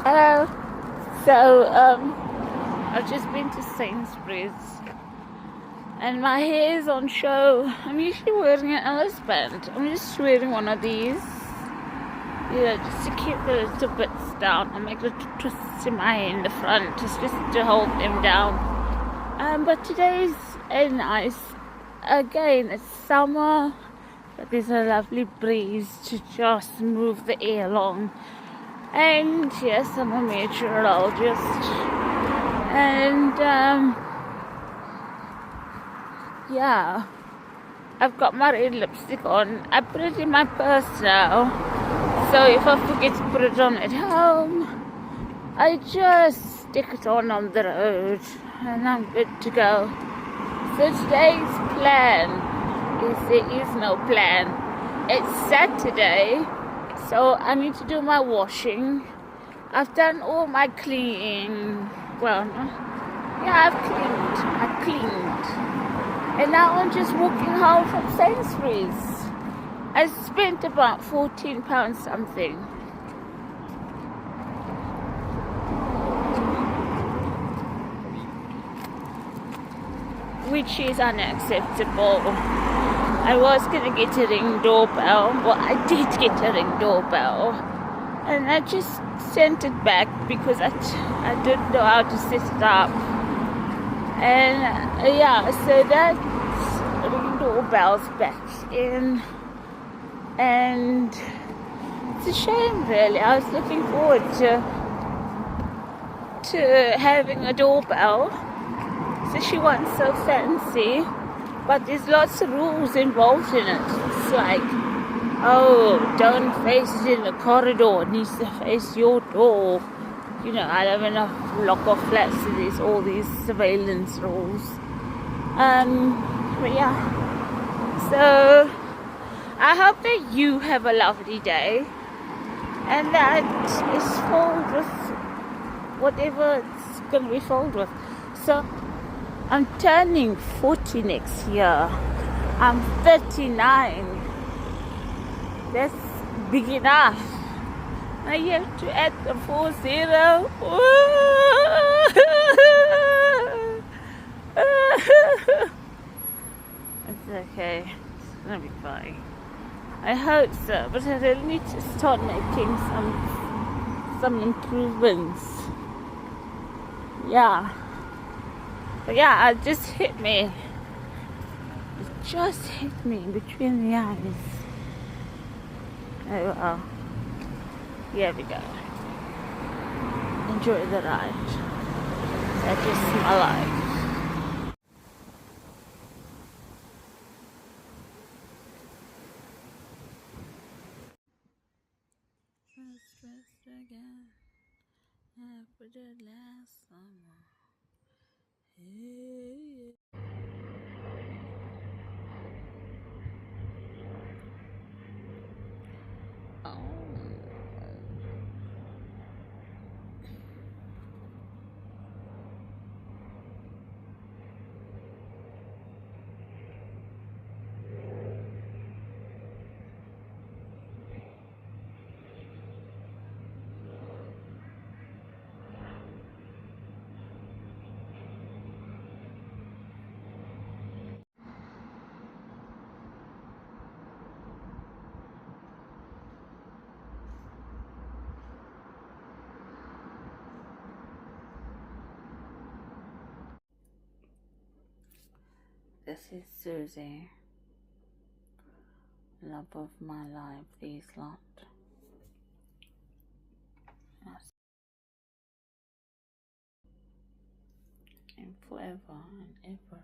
Hello. So, I've just been to Sainsbury's and my hair is on show. I'm usually wearing an Ellis band. I'm just wearing one of these, just to keep the little bits down. I make little twists in my hair in the front just to hold them down. But today's nice. Again, it's summer, but there's a lovely breeze to just move the air along. And yes, I'm a meteorologist. And yeah, I've got my red lipstick on. I put it in my purse now, so if I forget to put it on at home, I just stick it on the road and I'm good to go. So today's plan is there is no plan. It's Saturday, so I need to do my washing. I've done all my cleaning. Well, yeah, I cleaned. And now I'm just walking home from Sainsbury's. I spent about £14 something. Which is unacceptable. I was gonna get a Ring doorbell. Well, I did get a Ring doorbell. And I just sent it back because I didn't know how to set it up. And yeah, so that Ring doorbell's back in. And it's a shame, really. I was looking forward to having a doorbell. So she wasn't so fancy, but there's lots of rules involved in it. It's like, oh, don't face it in the corridor, it needs to face your door. I live in a block of flats, so there's all these surveillance rules. But yeah, so I hope that you have a lovely day and that is filled with whatever it's going to be filled with. So I'm turning 40 next year. I'm 39. That's big enough. I have to add the 40. It's okay. It's gonna be fine. I hope so, but I really need to start making some improvements. Yeah. But yeah, it just hit me. It just hit me between the eyes. Oh well. Here we go. Enjoy the ride. That is my life. Stressed again. After the last summer. Hey. Oh. This is Susie, love of my life, these lot. Yes. And forever and ever.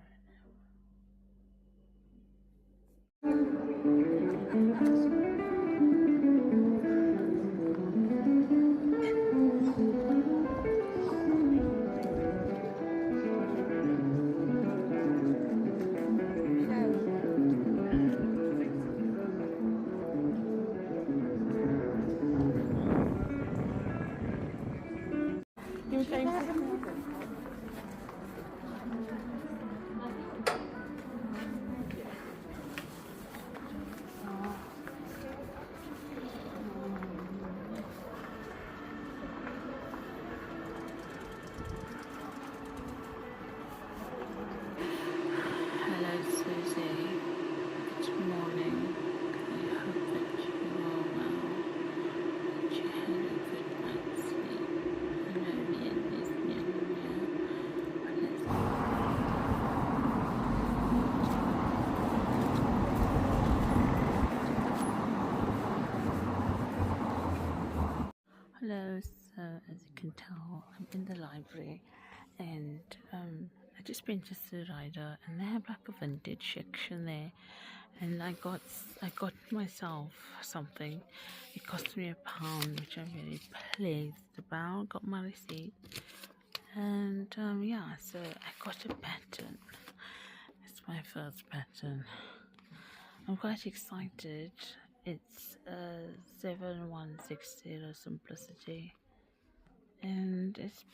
Hello, so as you can tell, I'm in the library, and I just been to the Rider, and they have like a vintage section there, and I got myself something. It cost me £1, which I'm very pleased about. Got my receipt, and yeah, so I got a pattern. It's my first pattern. I'm quite excited. It's 7160 Simplicity, and it's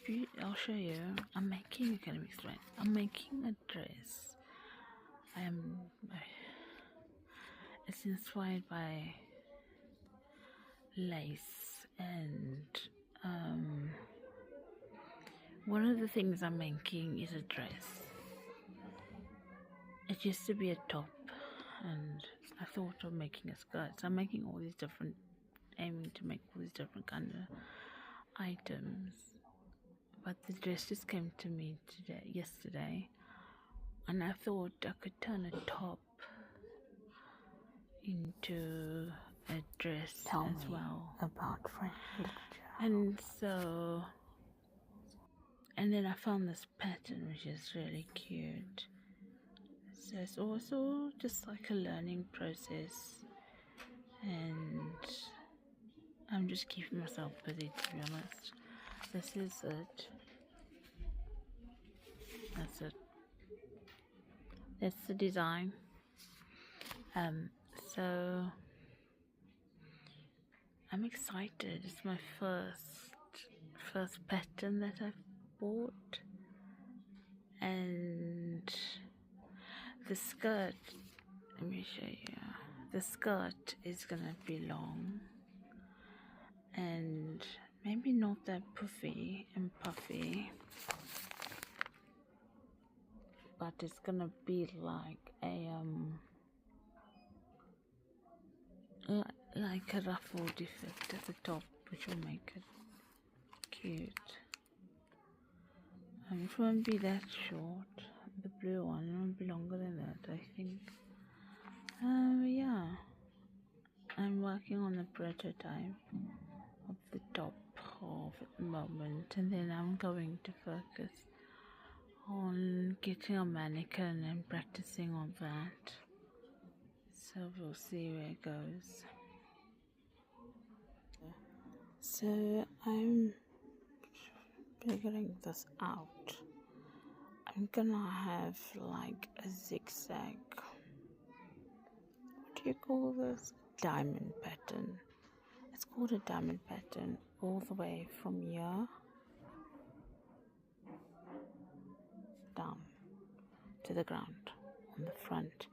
I'll show you. I'm making academics, right? I'm making a dress. It's inspired by lace, and one of the things I'm making is a dress. It used to be a top, and I thought of making a skirt. So I'm making all these different, aiming to make all these different kind of items. But the dress just came to me yesterday, and I thought I could turn a top into a dress as well. About French literature. And then I found this pattern which is really cute. So it's also just like a learning process, and I'm just keeping myself busy, to be honest. This is it. That's it. That's the design. So I'm excited. It's my first pattern that I've bought, and the skirt, let me show you. The skirt is gonna be long and maybe not that puffy and puffy, but it's gonna be like a like a ruffled effect at the top, which will make it cute. It won't be that short. The blue one, it won't be longer than that, I think. Yeah, I'm working on the prototype of the top half at the moment, and then I'm going to focus on getting a mannequin and practicing on that. So we'll see where it goes. So I'm figuring this out. I'm gonna have like a zigzag, what do you call this? Diamond pattern. It's called a diamond pattern, all the way from here down to the ground on the front.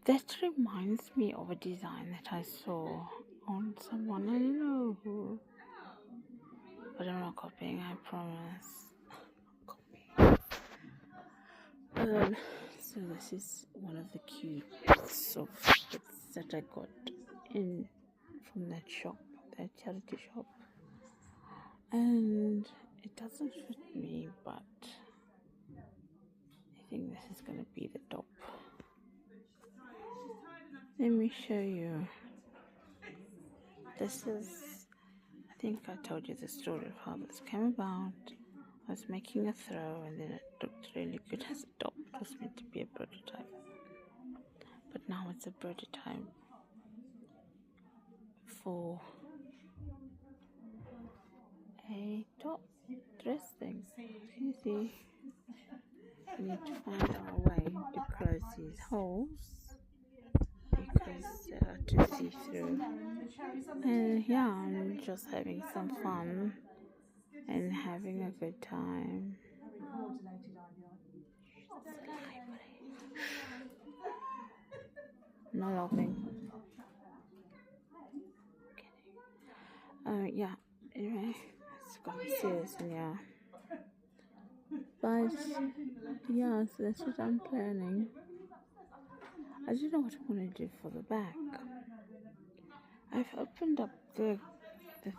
That reminds me of a design that I saw on someone, I don't know who, but I'm not copying, I promise. So this is one of the cute bits of bits that I got in from that shop, that charity shop, and it doesn't fit me, but I think this is gonna be the top. Let me show you. This is, I think I told you the story of how this came about. I was making a throw, and then it looked really good as a top. It was meant to be a prototype, but now it's a prototype for a top dress thing. You see, we need to find our way to close these holes because they are too see-through. And yeah, I'm just having some fun and having a good time. No laughing. Yeah, anyway, it's gonna be serious, and yeah. But yeah, so that's what I'm planning. I don't know what I want to do for the back. I've opened up the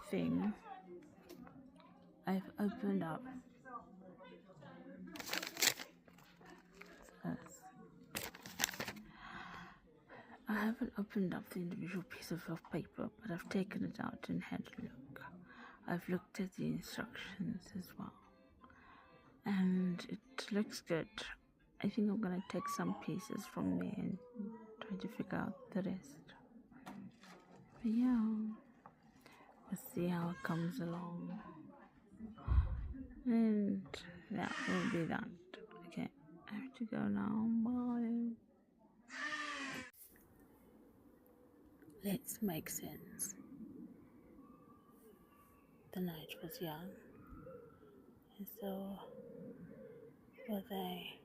thing. I've opened up I haven't opened up the individual pieces of paper, but I've taken it out and had a look. I've looked at the instructions as well, and it looks good. I think I'm gonna take some pieces from there and try to figure out the rest. But yeah, we'll see how it comes along. And that will be that. Okay, I have to go now. Bye. Let's make sense. The night was young, and so were they.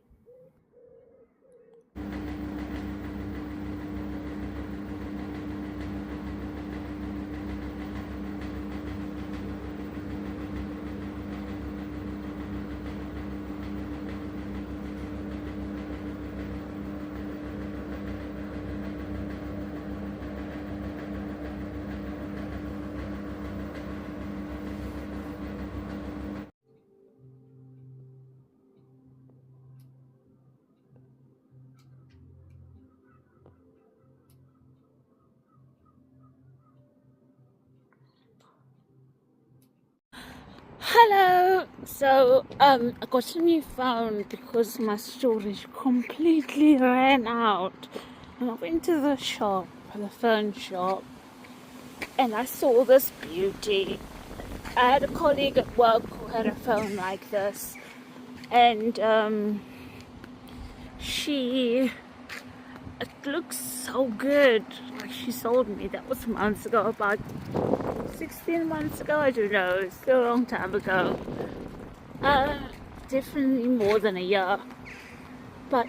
Hello. So I got a new phone because my storage completely ran out. And I went to the shop, the phone shop, and I saw this beauty. I had a colleague at work who had a phone like this, and it looks so good. Like, she sold me, that was months ago, about 16 months ago, I don't know, still a long time ago. Definitely more than a year. But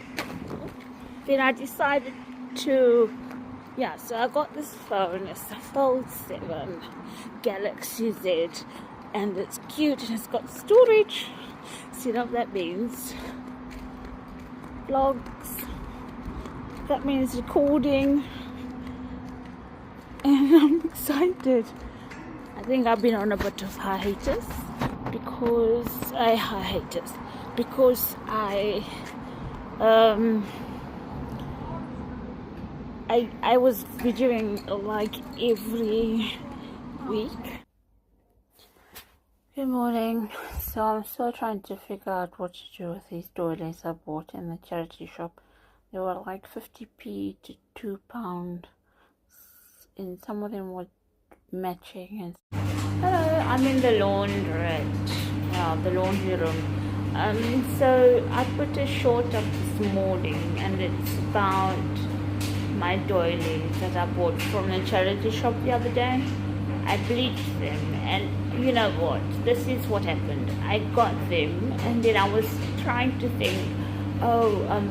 then I decided to, so I got this phone. It's the Fold 7 Galaxy Z, and it's cute and it's got storage. So you know what that means? Vlogs. That means recording. And I'm excited. I think I've been on a bit of hiatus because I was videoing like every week. Good morning. So I'm still trying to figure out what to do with these doilies I bought in the charity shop. They were like 50p to £2, and some of them were matching. And hello, I'm in the laundrette, the laundry room. So I put a short up this morning, and it's about my doilies that I bought from the charity shop the other day. I bleached them, and you know what? This is what happened. I got them, and then I was trying to think,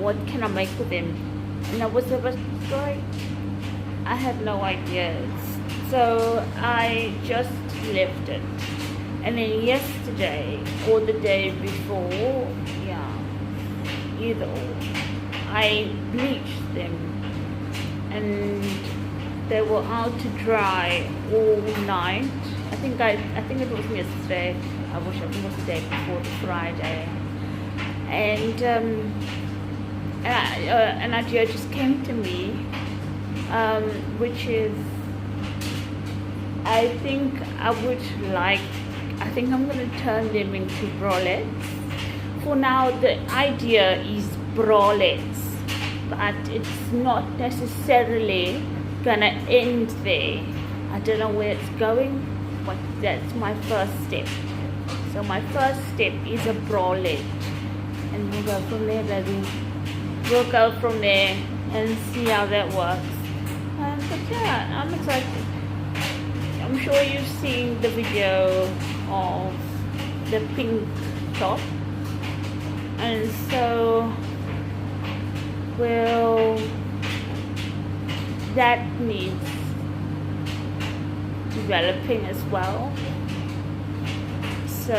what can I make with them? And I was a bit like, I had no ideas. So I just left it. And then yesterday, or the day before, either or, I bleached them. And they were out to dry all night. I think it was yesterday. I wish it was the day before, the Friday. And an idea just came to me, which is, I think I'm going to turn them into bralettes. For now, the idea is bralettes, but it's not necessarily gonna end there. I don't know where it's going, but that's my first step. So my first step is a bralette, and we'll go from there, baby. We'll go from there and see how that works. But yeah, I'm excited. I'm sure you've seen the video of the pink top, and so that needs developing as well. So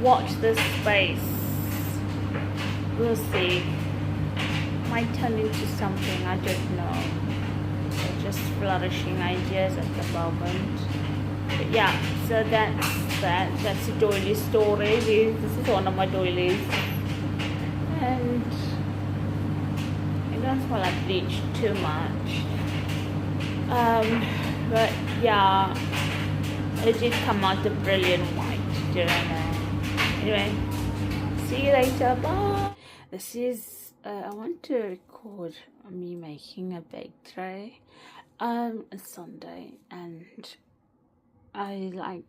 watch this space. We'll see. Might turn into something, I don't know. Just flourishing ideas at the moment. But so that's the doily story. This is one of my doilies, and I don't want to bleach too much. But It did come out a brilliant white, do you know? Anyway, see you later, bye. This is, I want to record me making a bake tray a Sunday, and I like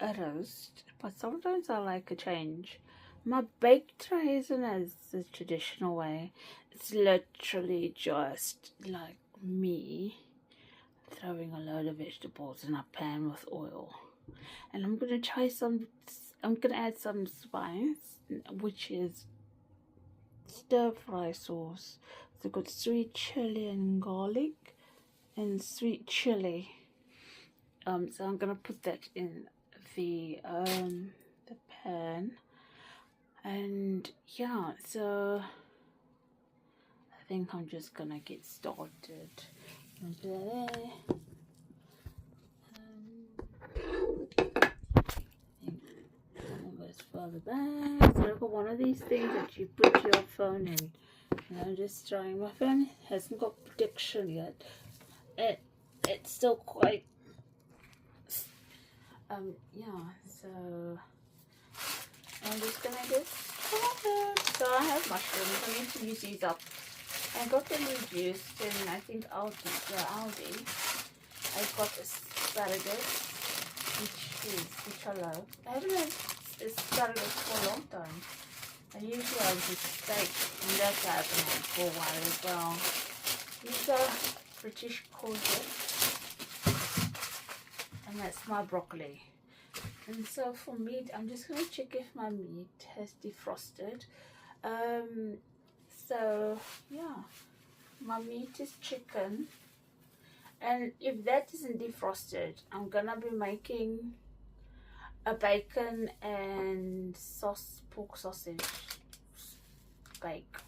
a roast, but sometimes I like a change. My bake tray isn't as the traditional way. It's literally just like me throwing a load of vegetables in a pan with oil, and I'm gonna add some spice, which is stir fry sauce. So I've got sweet chili and garlic and sweet chili. So I'm gonna put that in the pan, and yeah, so I think I'm just gonna get started. Further back. So I've got one of these things that you put your phone in, and I'm just trying. My phone hasn't got protection yet. It's still quite yeah, so I'm just gonna get started. So I have mushrooms. I need to use these up. I got them reduced in, I think, Aldi. I got asparagus, which I love. I haven't had asparagus for a long time. I usually have this steak, and that's happening for a while as well. These are British courgette, and that's my broccoli. And so for meat, I'm just going to check if my meat has defrosted. So yeah, my meat is chicken, and if that isn't defrosted, I'm gonna be making a bacon and pork sausage bake.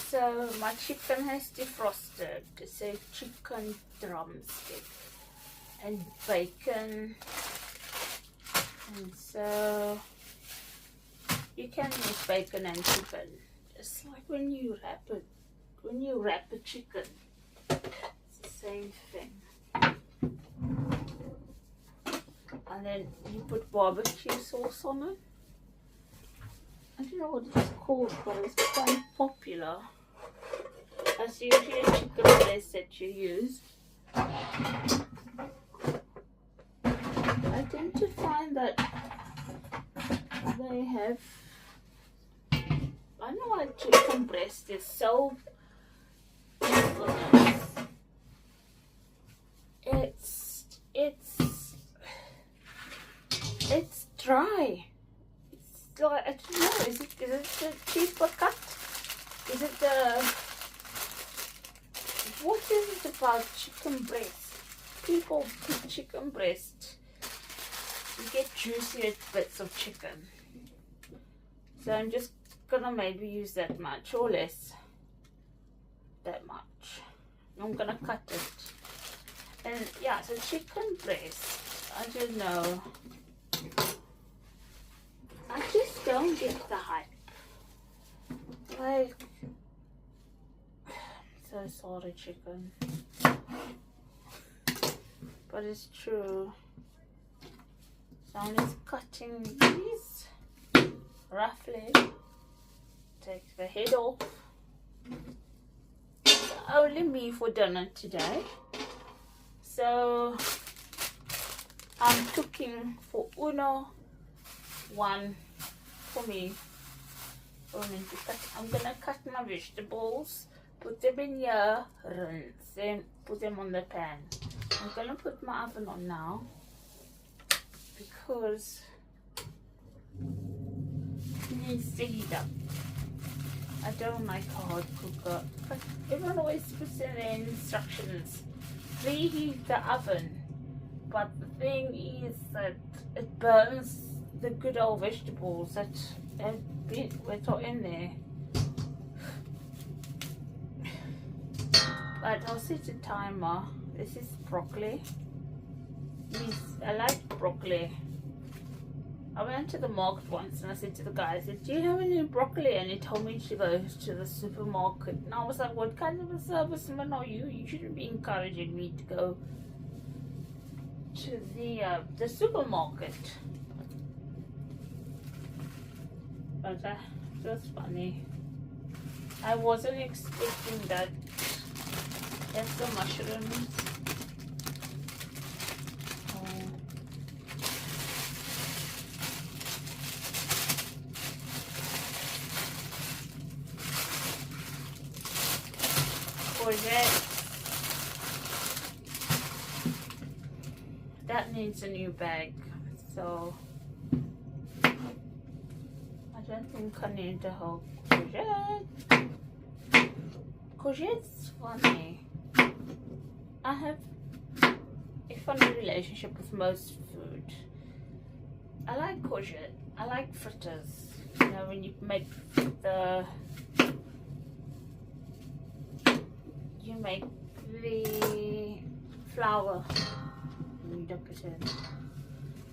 So my chicken has defrosted. It's a chicken drumstick and bacon, and so you can use bacon and chicken, just like when you wrap a chicken. It's the same thing. And then you put barbecue sauce on it. I don't know what it's called, but it's quite popular. That's usually a chicken breast that you use. I tend to find that they have, I don't know why chicken breast is so it's dry. It's like, I don't know, is it the cheap cut? Is it what is it about chicken breast? People put chicken breast, you get juicier bits of chicken. So I'm just gonna maybe use that much or less. That much. I'm gonna cut it. And yeah, so chicken breast, I don't know. I just don't get the hype. Like, so sorry, chicken. But it's true. So I'm just cutting these roughly. Take the head off. It's only me for dinner today. So I'm cooking for Uno, one for me. I'm gonna cut my vegetables, put them in here, rinse them, put them on the pan. I'm gonna put my oven on now because it needs to heat up. I don't like a hot cooker, but everyone always puts in their instructions, preheat the oven, but the thing is that it burns the good old vegetables that were not in there. But I'll set a timer. This is broccoli. Yes, I like broccoli. I went to the market once and I said to the guy, I said, do you have any broccoli? And he told me to go to the supermarket. And I was like, what kind of a serviceman are you? You shouldn't be encouraging me to go to the supermarket. But it was funny. I wasn't expecting that. There's the mushrooms. Courgette. That needs a new bag, so I don't think I need the whole courgette. Courgette's funny. I have a funny relationship with most food. I like courgette. I like fritters. You know, when you make the flour and you dip it in.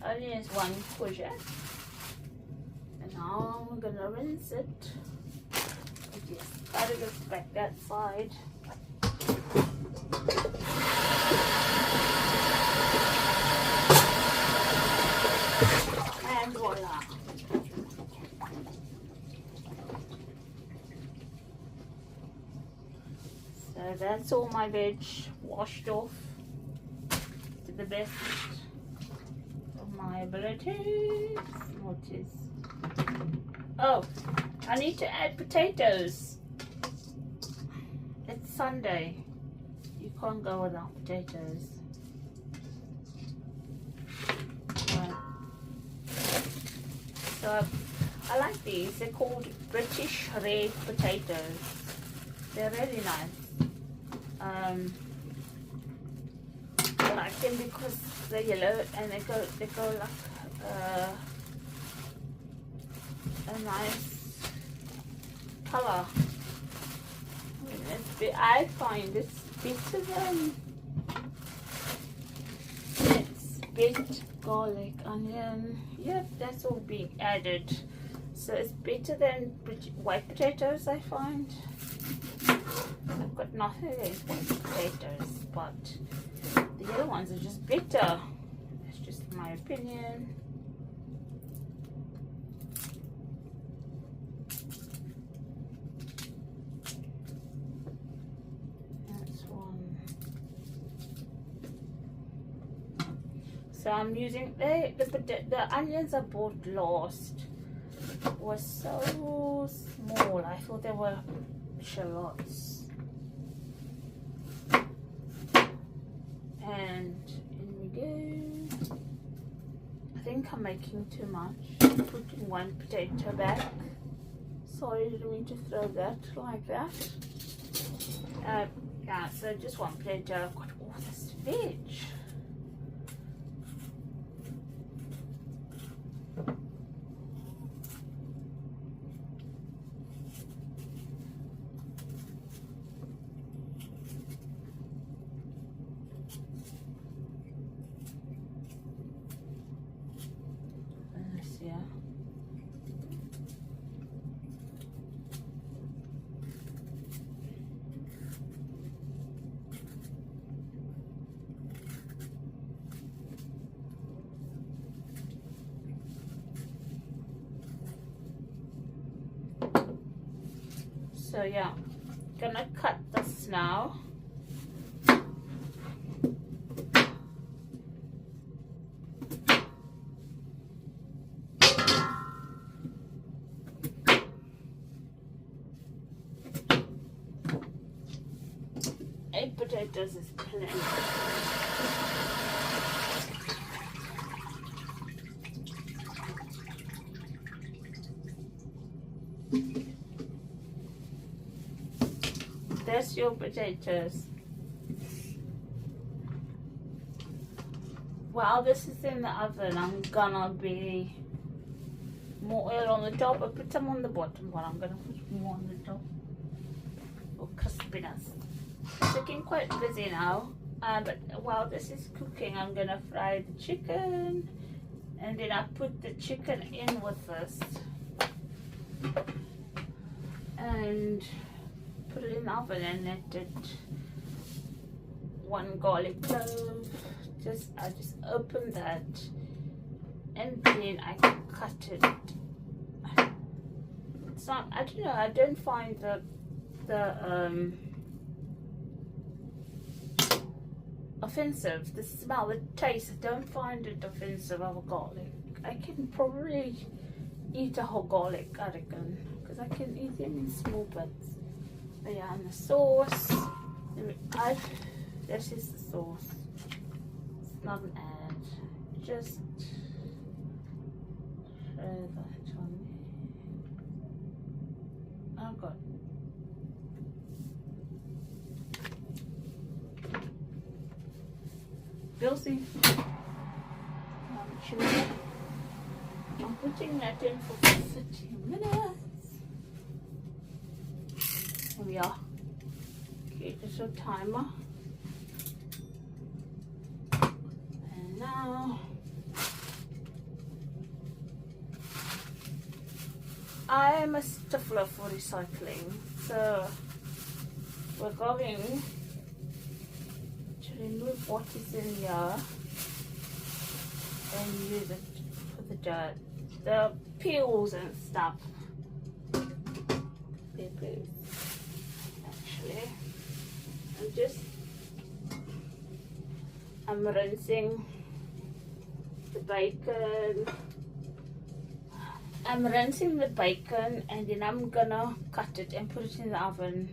Only has one courgette. And now I'm gonna rinse it. Yes, gotta get back that side. And voila. So that's all my veg washed off to the best of my abilities. What is? Oh, I need to add potatoes. It's Sunday. You can't go without potatoes. Right. So I like these. They're called British red potatoes. They're really nice. I like them because they're yellow and they go like a nice color. I find it's better than bit garlic, onion. Yep, that's all being added. So it's better than white potatoes, I find. I've got nothing against white potatoes, but the yellow ones are just better. That's just my opinion. That's one. So I'm using the onions I bought last was so small. I thought they were shallots. And in we go. I think I'm making too much. Putting one potato back. Sorry, I didn't mean to throw that like that. Yeah, so just one potato. I've got all this veg. So yeah, gonna cut this now. Eight potatoes is plenty. That's your potatoes. While this is in the oven, I'm gonna be more oil on the top. I put some on the bottom, but I'm gonna put more on the top for crispiness. It's looking quite busy now. But while this is cooking, I'm gonna fry the chicken, and then I put the chicken in with this and put it in the oven, and let it 1 garlic clove. I just open that, and then I cut it. It's not, I don't know, I don't find the offensive, the smell, the taste. I don't find it offensive of a garlic. I can probably eat a whole garlic, I reckon, because I can eat them in small bits. But yeah, and the sauce, this is the sauce. It's not an ad, just throw that on there. Oh god. You'll see. I'm putting that in for 30 minutes. Here we are. Okay, just a timer. And now I am a stickler for recycling, so we're going to remove what is in here and use it for the dirt, the peels and stuff. Peppers, actually. I'm rinsing the bacon. I'm rinsing the bacon, and then I'm gonna cut it and put it in the oven.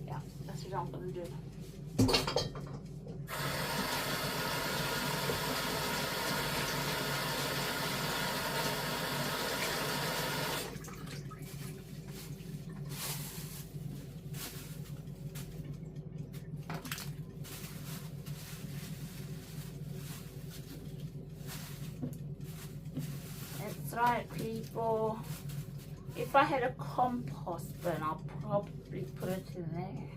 Yeah, that's what I'm gonna do. That's right, people. If I had a compost bin, I'll probably put it in there.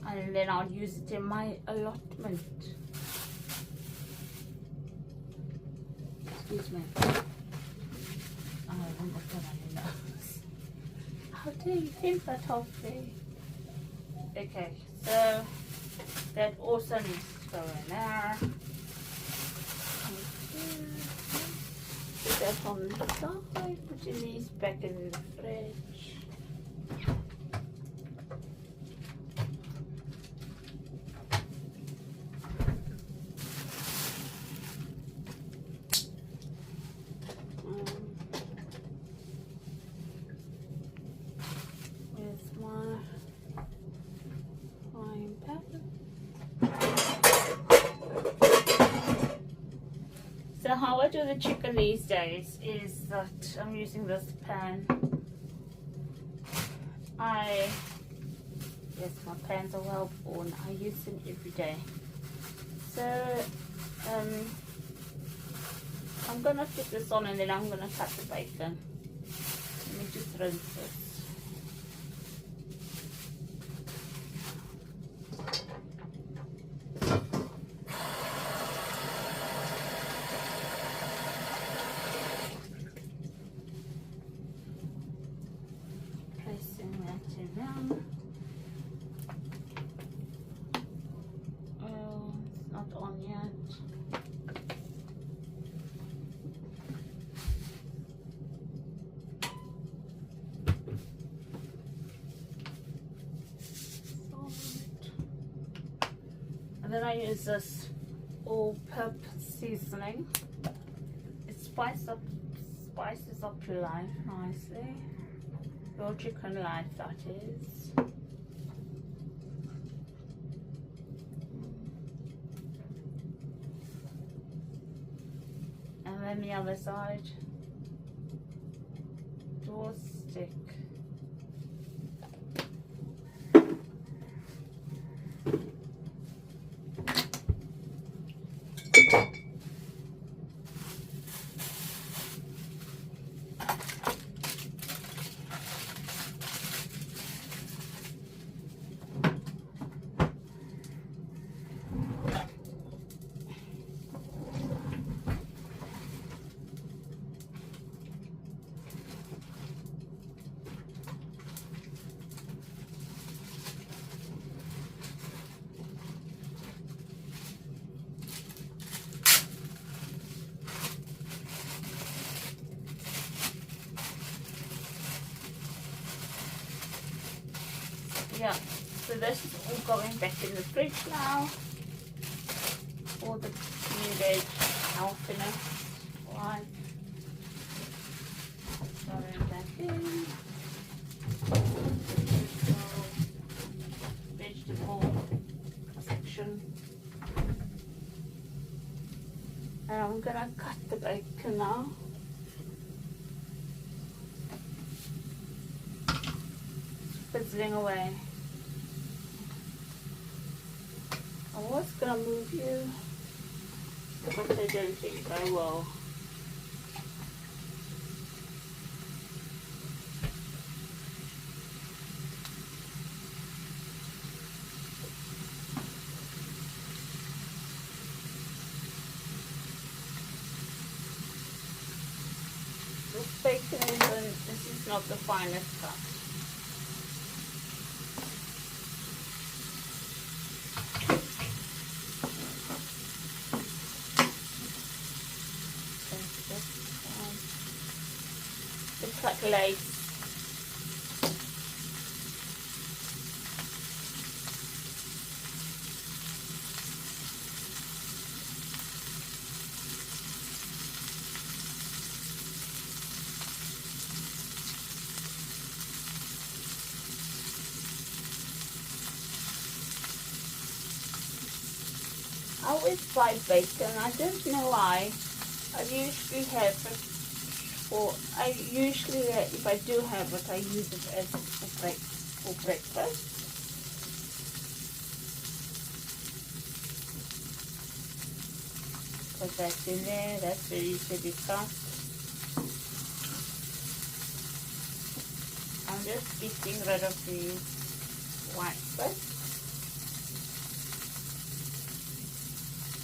And then I'll use it in my allotment. Excuse me. I haven't got that on your nose. How do you think that whole thing? Okay, so that also needs to go in there. Put that on the side, putting these back in the fridge. So how I do the chicken these days is that I'm using this pan. Yes, my pans are well worn. I use them every day. So I'm gonna put this on, and then I'm gonna cut the bacon. Let me just rinse this. Then I use this all-purpose seasoning. It spices up your life nicely. Your chicken life, that is. And then the other side. Door stick. Yeah, so this is all going back in the fridge now. All the new veg now finished. Right. Throwing that in. Vegetable section. And I'm gonna cut the bacon now. Fizzling away. I was gonna move you, but I don't think I will. This bacon isn't, this is not the finest cut. It's like lace. I always buy bacon. I don't know why. I usually have it for, if I do have it, I use it as for breakfast. Put that in there, that's ready to be cut. I'm just getting rid of the white bits.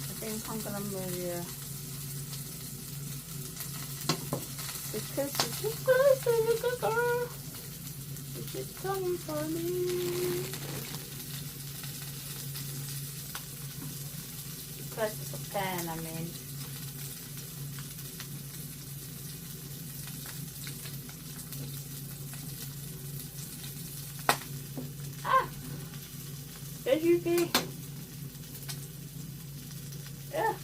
I think I'm gonna move you because it's just close to the cooker. It's just coming for me. Close to the pan, I mean. Ah! Did you be? Yeah.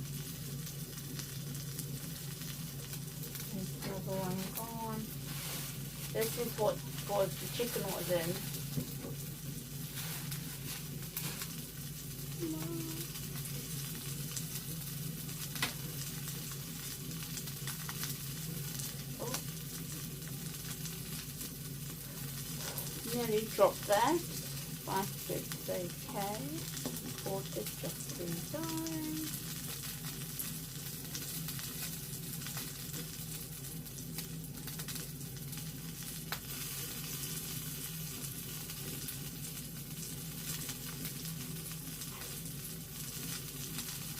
There's another one gone. This is what the chicken was in. Oh. Nearly dropped that. But it's okay. Caught it just in time.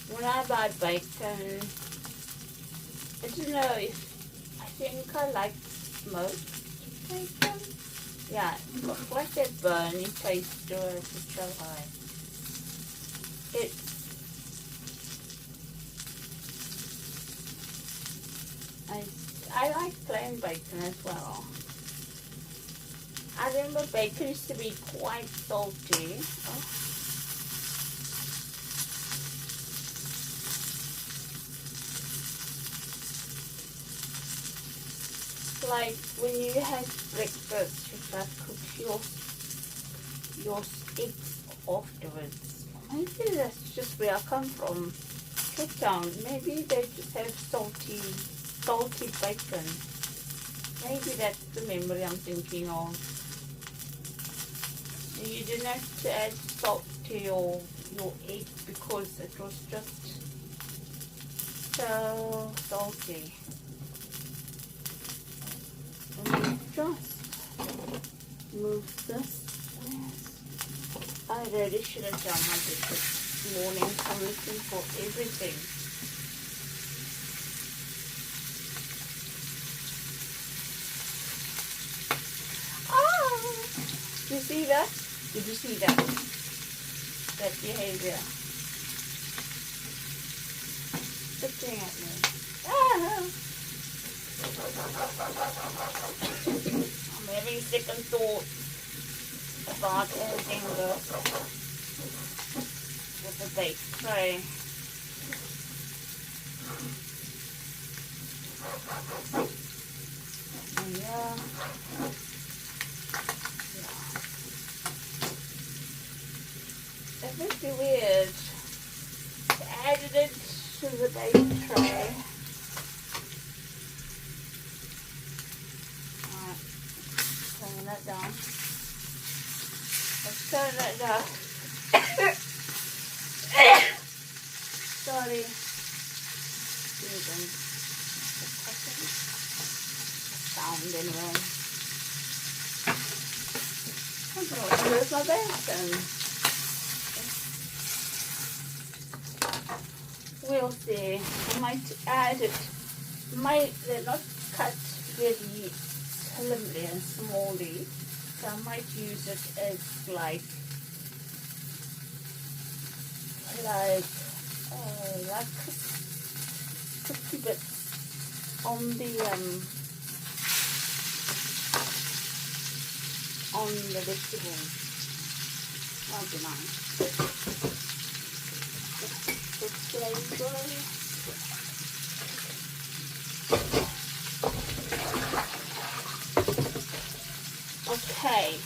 When I buy bacon, I don't know if, I think I like smoked bacon. Yeah, it's got quite that burny taste to it, it's so high. I like plain bacon as well. I remember bacon used to be quite salty. Oh. Like when you have breakfast, you just cook your eggs afterwards. Maybe that's just where I come from, Cape Town. Maybe they just have salty bacon. Maybe that's the memory I'm thinking of. You didn't have to add salt to your egg because it was just so salty. Just move this. I really should have done my bit this morning. I'm looking for everything. Ah! Did you see that? Did you see that? That behavior. Looking at me. Ah! I'm having second thoughts. about anything with the baked tray. And yeah. It must be weird. I added it to the baked tray. Alright, turning that down. Let's turn that down. Sorry. Sound anyway. Where's my basin? We'll see. I might add it. They're not cut really slimly and smally, so I might use it as like crispy bits on the vegetables. That'll be nice. Okay,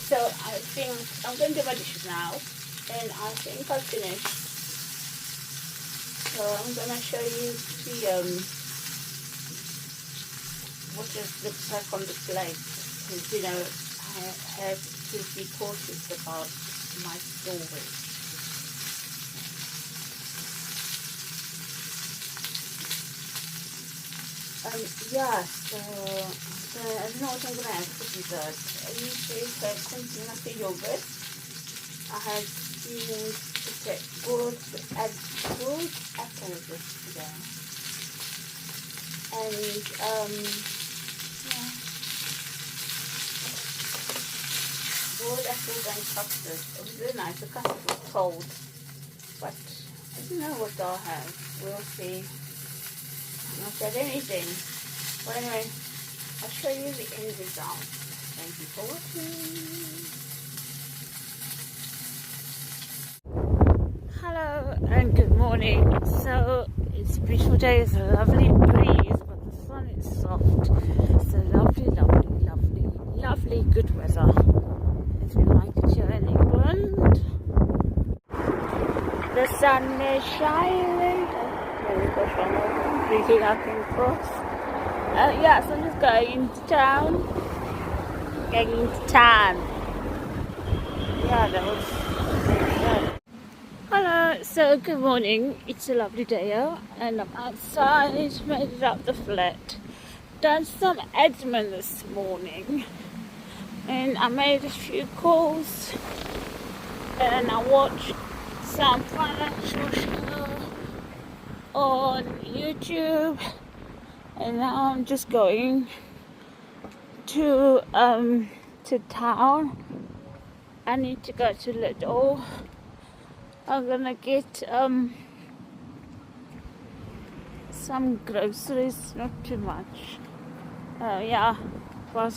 so I think I'm going to do my dishes now, and I think I've finished. So I'm going to show you what it looks like on the plate, because I have to be cautious about my storage. Yeah, so I don't know what I'm going to add for dessert. I usually have something like a yogurt. I have seen good apples today. And, yeah, good apples and custard. It was really nice. The custard was cold, but I don't know what I'll have. We'll see. Not said anything. But anyway, I'll show you the end result. Thank you for watching. Hello and good morning. So it's a beautiful day. It's a lovely breeze, but the sun is soft. So lovely good weather. If you like it here in England. The sun is shining. Breathing out and across. Yeah, so I'm just going into town. Yeah, that was good. Hello, so good morning. It's a lovely day out, and I'm outside, made it up the flat. Done some admin this morning, and I made a few calls, and I watched some financial show on YouTube, and now I'm just going to town. I need to go to Lidl. I'm gonna get some groceries, not too much. Yeah, but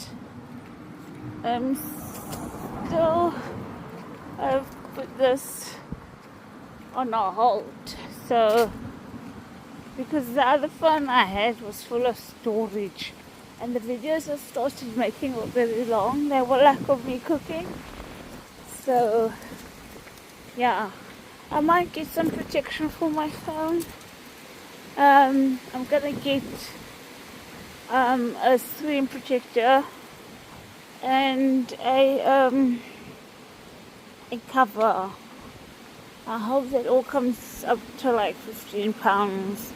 still I've put this on a hold. So because the other phone I had was full of storage, and the videos I started making were very long. They were lack of me cooking. So yeah, I might get some protection for my phone. I'm gonna get a screen protector and a cover. I hope that all comes up to like £15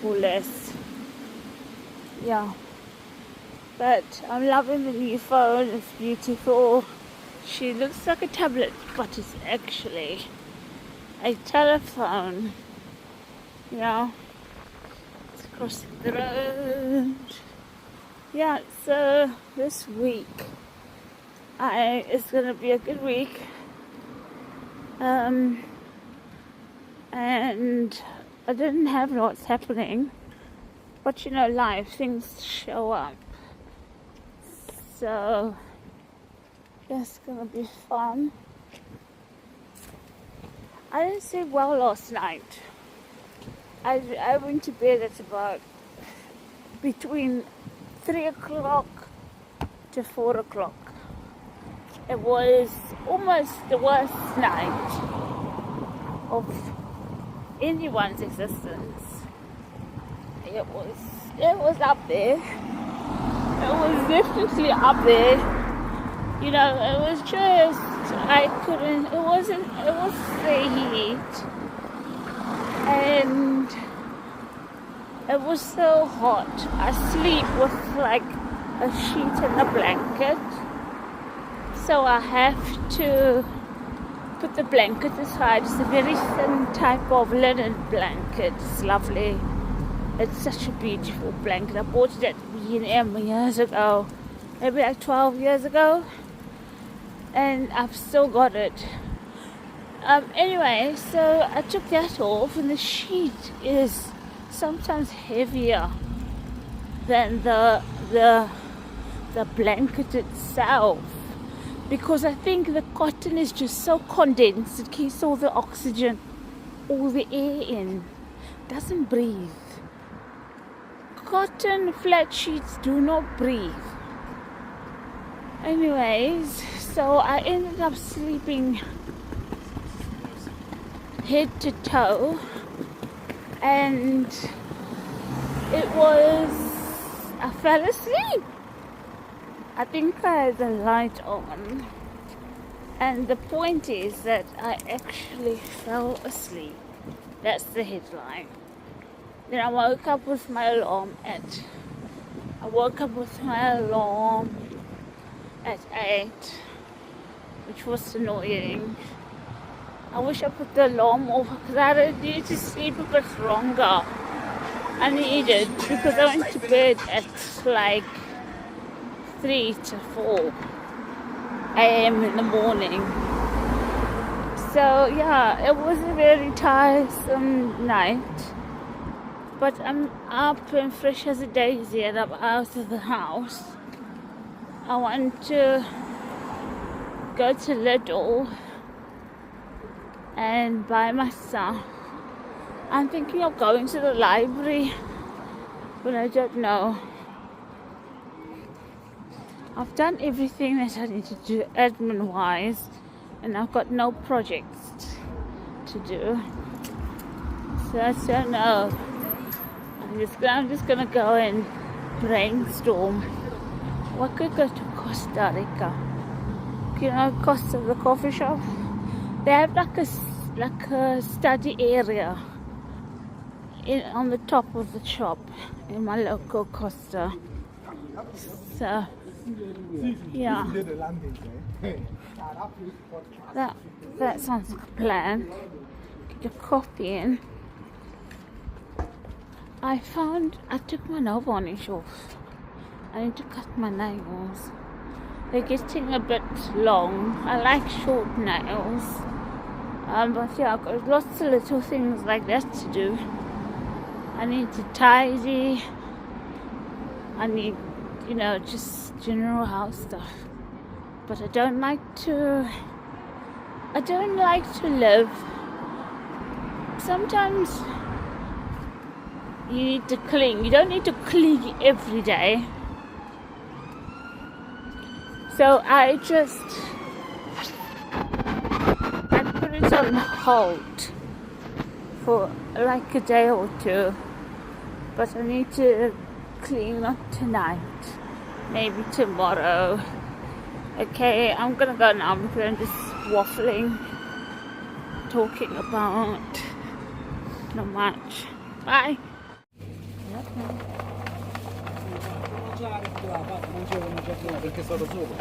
or less. Yeah, but I'm loving the new phone. It's beautiful. She looks like a tablet, but it's actually a telephone. Yeah, it's crossing the road. Yeah, so this week it's gonna be a good week. And I didn't have what's happening, but life, things show up. So That's gonna be fun. I didn't sleep well last night. I went to bed at about between 3 o'clock to 4 o'clock. It was almost the worst night of anyone's existence. It was up there. It was definitely up there. You know, it was just, I couldn't, it was the heat. And it was so hot. I sleep with like a sheet and a blanket. So I have to put the blanket aside. It's a very thin type of linen blanket. It's lovely. It's such a beautiful blanket. I bought it at B&M years ago. Maybe like 12 years ago. And I've still got it. Anyway, so I took that off, and the sheet is sometimes heavier than the blanket itself, because I think the cotton is just so condensed. It keeps all the oxygen, all the air in. It doesn't breathe. Cotton flat sheets do not breathe. Anyways, so I ended up sleeping head to toe, and I fell asleep. I think I had the light on, and the point is that I actually fell asleep. That's the headline. Then I woke up with my alarm at 8, which was annoying. I wish I put the alarm off because I needed to sleep a bit longer. I needed, because I went to bed at like 3 to 4 a.m. in the morning. So yeah, it was a very tiresome night. But I'm up and fresh as a daisy, and I'm out of the house. I want to go to Lidl and buy my son. I'm thinking of going to the library, but I don't know. I've done everything that I need to do admin wise, and I've got no projects to do. So I don't know. I'm just gonna go and brainstorm. What could go to Costa Rica? You know, Costa, the coffee shop. They have like a study area on the top of the shop in my local Costa. So yeah, that sounds like a plan. Get a coffee in. I took my nail varnish off. I need to cut my nails. They're getting a bit long. I like short nails. But yeah, I've got lots of little things like that to do. I need to tidy. I need, just general house stuff. But I don't like to live. Sometimes you need to clean. You don't need to clean every day. So I put it on hold for like a day or two. But I need to clean, not tonight. Maybe tomorrow. Okay, I'm gonna go now because I'm just waffling, talking about not much. Bye. Perché sono solo